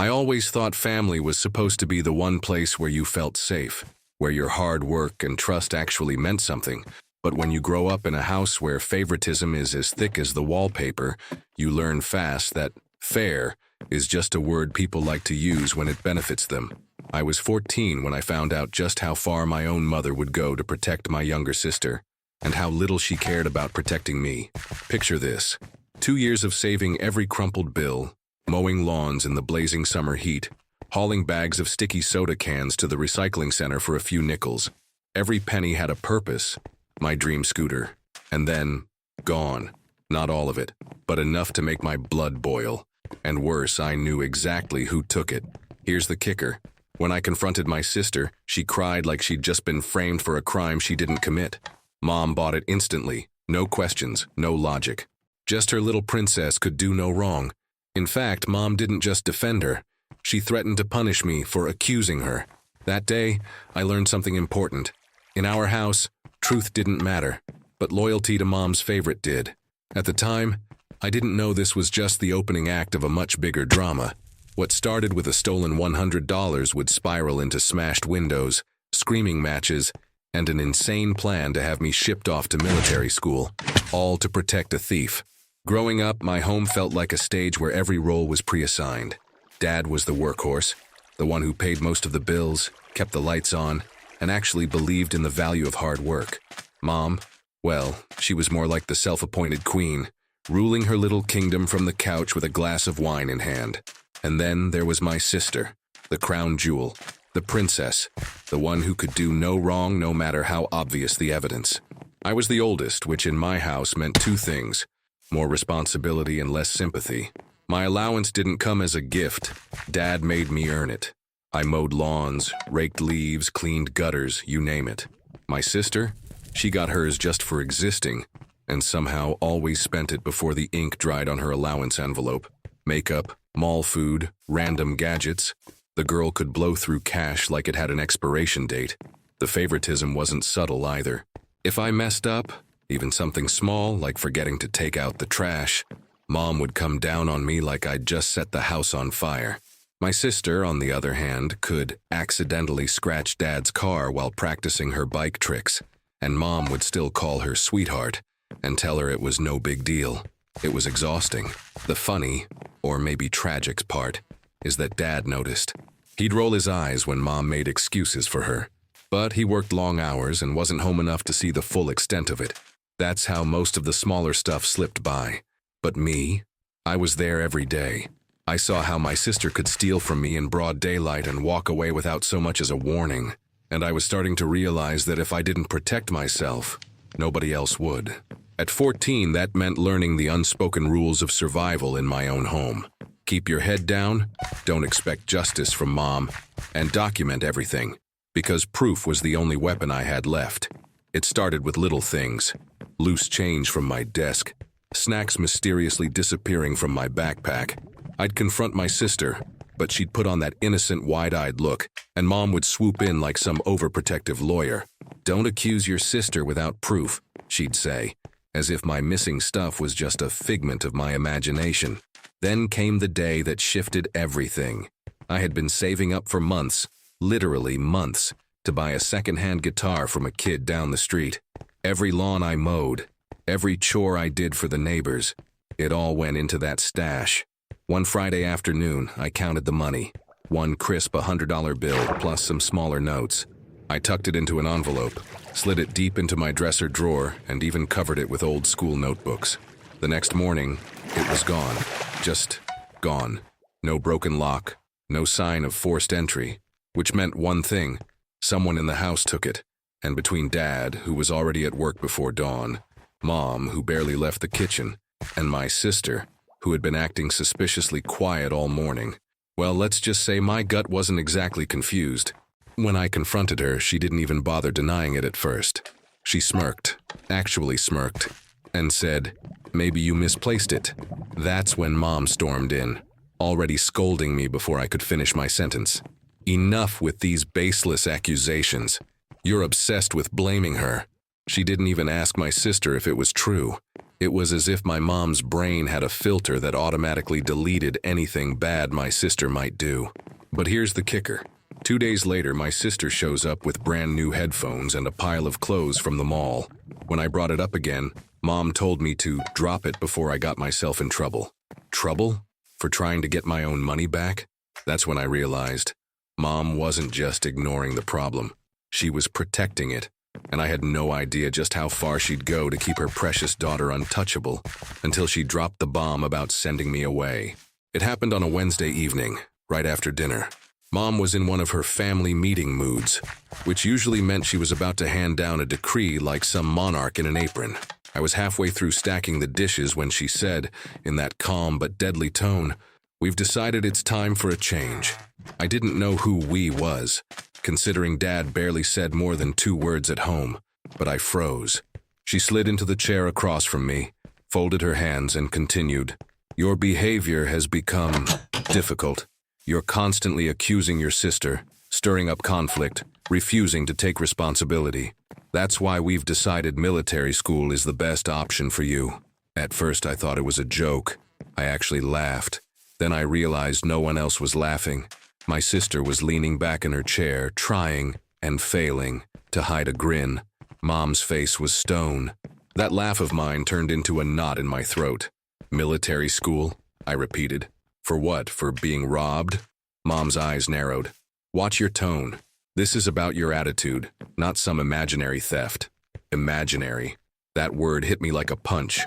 I always thought family was supposed to be the one place where you felt safe, where your hard work and trust actually meant something. But when you grow up in a house where favoritism is as thick as the wallpaper, you learn fast that fair is just a word people like to use when it benefits them. I was 14 when I found out just how far my own mother would go to protect my younger sister, and how little she cared about protecting me. Picture this: 2 years of saving every crumpled bill, mowing lawns in the blazing summer heat, hauling bags of sticky soda cans to the recycling center for a few nickels. Every penny had a purpose, my dream scooter. And then, gone. Not all of it, but enough to make my blood boil. And worse, I knew exactly who took it. Here's the kicker. When I confronted my sister, she cried like she'd just been framed for a crime she didn't commit. Mom bought it instantly. No questions, no logic. Just her little princess could do no wrong. In fact, Mom didn't just defend her. She threatened to punish me for accusing her. That day, I learned something important. In our house, truth didn't matter, but loyalty to Mom's favorite did. At the time, I didn't know this was just the opening act of a much bigger drama. What started with a stolen $100 would spiral into smashed windows, screaming matches, and an insane plan to have me shipped off to military school, all to protect a thief. Growing up, my home felt like a stage where every role was pre-assigned. Dad was the workhorse, the one who paid most of the bills, kept the lights on, and actually believed in the value of hard work. Mom, well, she was more like the self-appointed queen, ruling her little kingdom from the couch with a glass of wine in hand. And then there was my sister, the crown jewel, the princess, the one who could do no wrong no matter how obvious the evidence. I was the oldest, which in my house meant two things: more responsibility and less sympathy. My allowance didn't come as a gift. Dad made me earn it. I mowed lawns, raked leaves, cleaned gutters, you name it. My sister? She got hers just for existing, and somehow always spent it before the ink dried on her allowance envelope. Makeup, mall food, random gadgets. The girl could blow through cash like it had an expiration date. The favoritism wasn't subtle either. If I messed up, even something small like forgetting to take out the trash, Mom would come down on me like I'd just set the house on fire. My sister, on the other hand, could accidentally scratch Dad's car while practicing her bike tricks, and Mom would still call her sweetheart and tell her it was no big deal. It was exhausting. The funny, or maybe tragic part, is that Dad noticed. He'd roll his eyes when Mom made excuses for her, but he worked long hours and wasn't home enough to see the full extent of it. That's how most of the smaller stuff slipped by. But me? I was there every day. I saw how my sister could steal from me in broad daylight and walk away without so much as a warning. And I was starting to realize that if I didn't protect myself, nobody else would. At 14, that meant learning the unspoken rules of survival in my own home. Keep your head down, don't expect justice from Mom, and document everything, because proof was the only weapon I had left. It started with little things: loose change from my desk, snacks mysteriously disappearing from my backpack. I'd confront my sister, but she'd put on that innocent, wide-eyed look, and Mom would swoop in like some overprotective lawyer. "Don't accuse your sister without proof," she'd say, as if my missing stuff was just a figment of my imagination. Then came the day that shifted everything. I had been saving up for months, literally months, to buy a second-hand guitar from a kid down the street. Every lawn I mowed, every chore I did for the neighbors, it all went into that stash. One Friday afternoon, I counted the money. One crisp $100 bill plus some smaller notes. I tucked it into an envelope, slid it deep into my dresser drawer, and even covered it with old school notebooks. The next morning, it was gone. Just gone. No broken lock, no sign of forced entry, which meant one thing: someone in the house took it. And between Dad, who was already at work before dawn, Mom, who barely left the kitchen, and my sister, who had been acting suspiciously quiet all morning, well, let's just say my gut wasn't exactly confused. When I confronted her, she didn't even bother denying it at first. She smirked, actually smirked, and said, "Maybe you misplaced it." That's when Mom stormed in, already scolding me before I could finish my sentence. "Enough with these baseless accusations. You're obsessed with blaming her." She didn't even ask my sister if it was true. It was as if my mom's brain had a filter that automatically deleted anything bad my sister might do. But here's the kicker. 2 days later, my sister shows up with brand new headphones and a pile of clothes from the mall. When I brought it up again, Mom told me to drop it before I got myself in trouble. Trouble? For trying to get my own money back? That's when I realized Mom wasn't just ignoring the problem. She was protecting it, and I had no idea just how far she'd go to keep her precious daughter untouchable until she dropped the bomb about sending me away. It happened on a Wednesday evening, right after dinner. Mom was in one of her family meeting moods, which usually meant she was about to hand down a decree like some monarch in an apron. I was halfway through stacking the dishes when she said, in that calm but deadly tone, "We've decided it's time for a change." I didn't know who "we" was, considering Dad barely said more than 2 words at home, but I froze. She slid into the chair across from me, folded her hands, and continued, "Your behavior has become difficult. You're constantly accusing your sister, stirring up conflict, refusing to take responsibility. That's why we've decided military school is the best option for you." At first I thought it was a joke. I actually laughed. Then I realized no one else was laughing. My sister was leaning back in her chair, trying, and failing, to hide a grin. Mom's face was stone. That laugh of mine turned into a knot in my throat. "Military school?" I repeated. "For what? For being robbed?" Mom's eyes narrowed. "Watch your tone. This is about your attitude, not some imaginary theft." Imaginary. That word hit me like a punch.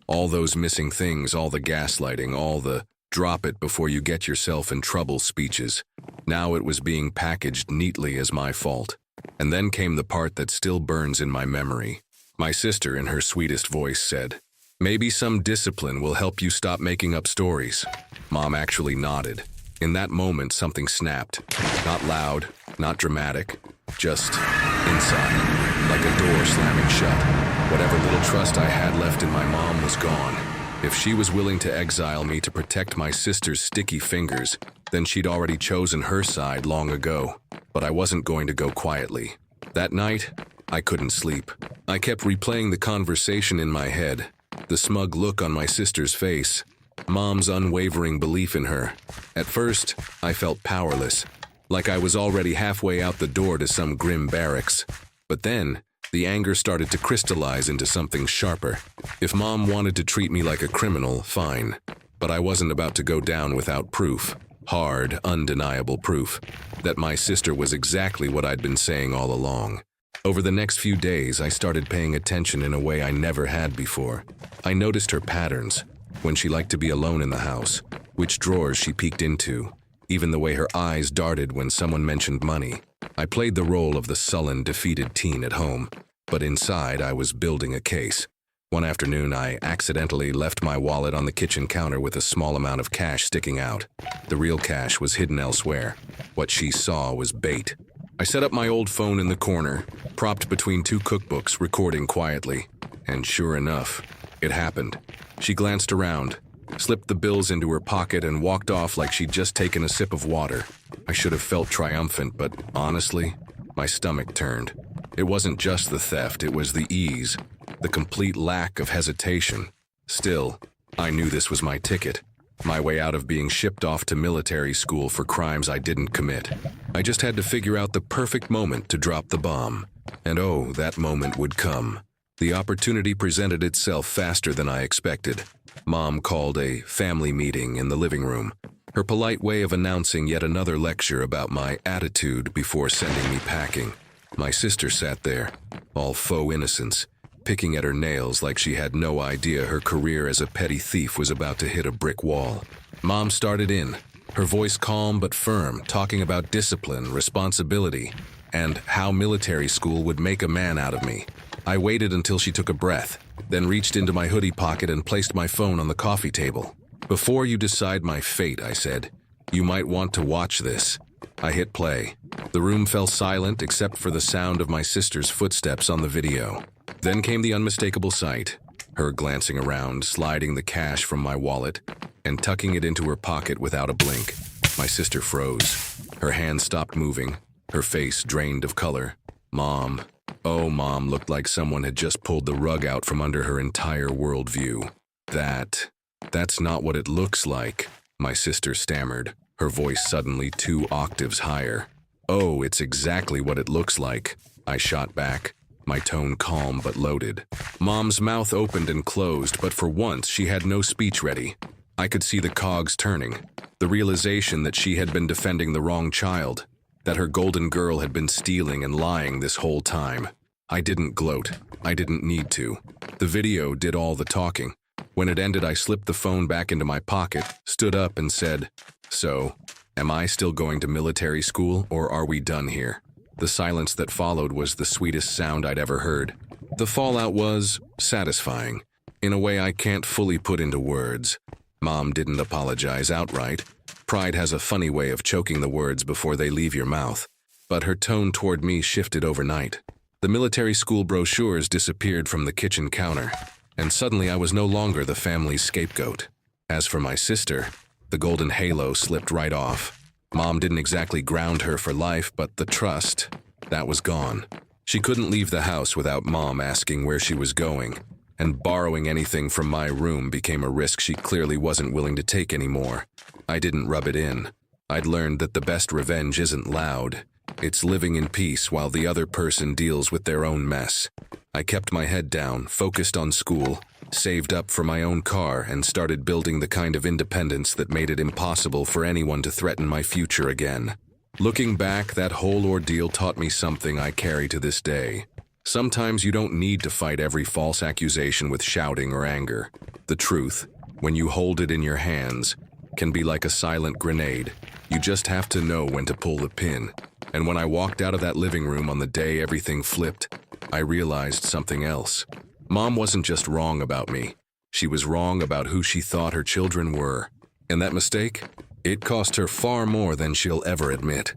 All those missing things, all the gaslighting, all the "drop it before you get yourself in trouble" speeches. Now it was being packaged neatly as my fault. And then came the part that still burns in my memory. My sister, in her sweetest voice, said, "Maybe some discipline will help you stop making up stories." Mom actually nodded. In that moment, something snapped. Not loud, not dramatic, just inside, like a door slamming shut. Whatever little trust I had left in my mom was gone. If she was willing to exile me to protect my sister's sticky fingers, then she'd already chosen her side long ago. But I wasn't going to go quietly. That night, I couldn't sleep. I kept replaying the conversation in my head, the smug look on my sister's face, Mom's unwavering belief in her. At first, I felt powerless, like I was already halfway out the door to some grim barracks. But then, the anger started to crystallize into something sharper. If Mom wanted to treat me like a criminal, fine. But I wasn't about to go down without proof. Hard, undeniable proof. That my sister was exactly what I'd been saying all along. Over the next few days, I started paying attention in a way I never had before. I noticed her patterns. When she liked to be alone in the house, which drawers she peeked into, even the way her eyes darted when someone mentioned money. I played the role of the sullen, defeated teen at home, but inside I was building a case. One afternoon, I accidentally left my wallet on the kitchen counter with a small amount of cash sticking out. The real cash was hidden elsewhere. What she saw was bait. I set up my old phone in the corner, propped between 2 cookbooks, recording quietly. And sure enough, it happened. She glanced around, slipped the bills into her pocket, and walked off like she'd just taken a sip of water. I should have felt triumphant, but honestly, my stomach turned. It wasn't just the theft, it was the ease, the complete lack of hesitation. Still, I knew this was my ticket, my way out of being shipped off to military school for crimes I didn't commit. I just had to figure out the perfect moment to drop the bomb. And oh, that moment would come. The opportunity presented itself faster than I expected. Mom called a family meeting in the living room, her polite way of announcing yet another lecture about my attitude before sending me packing. My sister sat there, all faux innocence, picking at her nails like she had no idea her career as a petty thief was about to hit a brick wall. Mom started in, her voice calm but firm, talking about discipline, responsibility, and how military school would make a man out of me. I waited until she took a breath, then reached into my hoodie pocket and placed my phone on the coffee table. "Before you decide my fate," I said, "you might want to watch this." I hit play. The room fell silent except for the sound of my sister's footsteps on the video. Then came the unmistakable sight, her glancing around, sliding the cash from my wallet, and tucking it into her pocket without a blink. My sister froze. Her hands stopped moving, her face drained of color. "Mom." Oh, Mom looked like someone had just pulled the rug out from under her entire worldview. That's not what it looks like, my sister stammered, her voice suddenly 2 octaves higher. Oh, it's exactly what it looks like, I shot back, my tone calm but loaded. Mom's mouth opened and closed, but for once she had no speech ready. I could see the cogs turning, the realization that she had been defending the wrong child, that her golden girl had been stealing and lying this whole time. I didn't gloat. I didn't need to. The video did all the talking. When it ended, I slipped the phone back into my pocket, stood up and said, "So, am I still going to military school, or are we done here?" The silence that followed was the sweetest sound I'd ever heard. The fallout was satisfying, in a way I can't fully put into words. Mom didn't apologize outright. Pride has a funny way of choking the words before they leave your mouth. But her tone toward me shifted overnight. The military school brochures disappeared from the kitchen counter, and suddenly I was no longer the family's scapegoat. As for my sister, the golden halo slipped right off. Mom didn't exactly ground her for life, but the trust, that was gone. She couldn't leave the house without Mom asking where she was going, and borrowing anything from my room became a risk she clearly wasn't willing to take anymore. I didn't rub it in. I'd learned that the best revenge isn't loud. It's living in peace while the other person deals with their own mess. I kept my head down, focused on school, saved up for my own car, and started building the kind of independence that made it impossible for anyone to threaten my future again. Looking back, that whole ordeal taught me something I carry to this day. Sometimes you don't need to fight every false accusation with shouting or anger. The truth, when you hold it in your hands, can be like a silent grenade. You just have to know when to pull the pin. And when I walked out of that living room on the day everything flipped, I realized something else. Mom wasn't just wrong about me. She was wrong about who she thought her children were. And that mistake? It cost her far more than she'll ever admit.